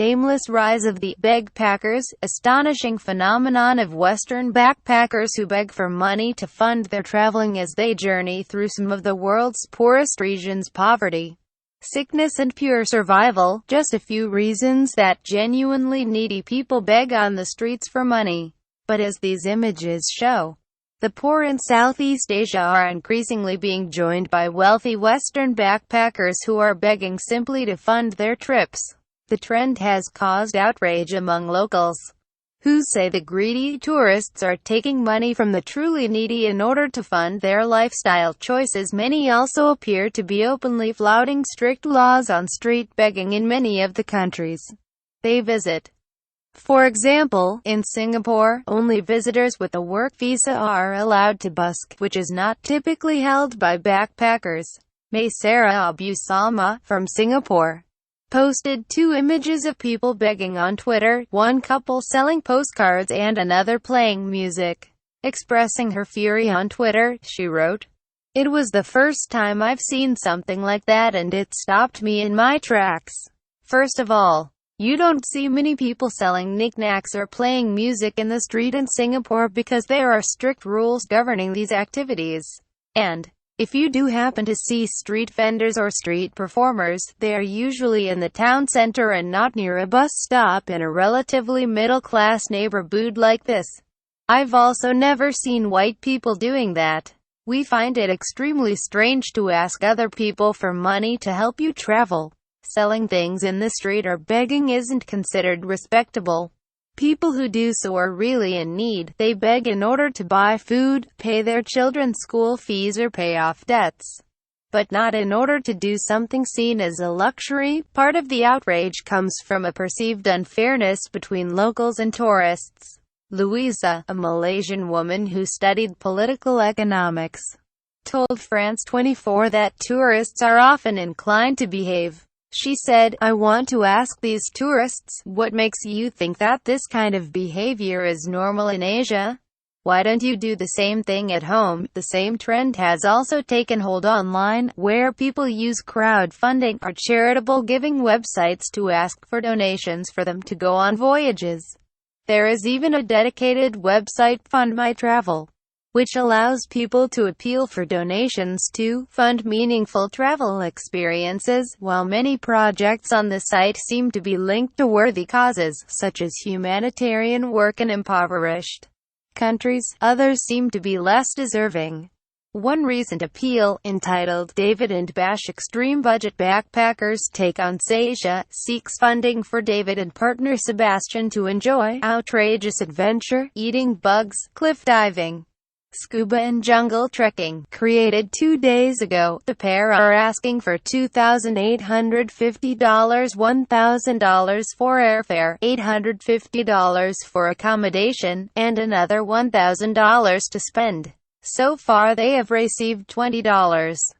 Shameless Rise of the Bagpackers, Astonishing Phenomenon of Western Backpackers Who Beg for Money to Fund Their Traveling as They Journey Through Some of the World's Poorest Regions. Poverty, sickness and pure survival, just a few reasons that genuinely needy people beg on the streets for money. But as these images show, the poor in Southeast Asia are increasingly being joined by wealthy Western backpackers who are begging simply to fund their trips. The trend has caused outrage among locals, who say the greedy tourists are taking money from the truly needy in order to fund their lifestyle choices. Many also appear to be openly flouting strict laws on street begging in many of the countries they visit. For example, in Singapore, only visitors with a work visa are allowed to busk, which is not typically held by backpackers. Sarah Abu Salma, from Singapore, posted 2 images of people begging on Twitter, one couple selling postcards and another playing music. Expressing her fury on Twitter, she wrote, "It was the first time I've seen something like that and it stopped me in my tracks. First of all, you don't see many people selling knickknacks or playing music in the street in Singapore because there are strict rules governing these activities. And if you do happen to see street vendors or street performers, they are usually in the town center and not near a bus stop in a relatively middle-class neighborhood like this. I've also never seen white people doing that. We find it extremely strange to ask other people for money to help you travel. Selling things in the street or begging isn't considered respectable. People who do so are really in need. They beg in order to buy food, pay their children's school fees or pay off debts, but not in order to do something seen as a luxury." Part of the outrage comes from a perceived unfairness between locals and tourists. Louisa, a Malaysian woman who studied political economics, told France 24 that tourists are often inclined to behave. She said, "I want to ask these tourists, what makes you think that this kind of behavior is normal in Asia? Why don't you do the same thing at home?" The same trend has also taken hold online, where people use crowdfunding or charitable giving websites to ask for donations for them to go on voyages. There is even a dedicated website, Fund My Travel, which allows people to appeal for donations to fund meaningful travel experiences. While many projects on the site seem to be linked to worthy causes, such as humanitarian work in impoverished countries, others seem to be less deserving. One recent appeal, entitled "David and Bash Extreme Budget Backpackers Take on Asia," seeks funding for David and partner Sebastian to enjoy outrageous adventure, eating bugs, cliff diving, scuba and jungle trekking. Created 2 days ago, the pair are asking for $2,850, $1,000 for airfare, $850 for accommodation, and another $1,000 to spend. So far they have received $20.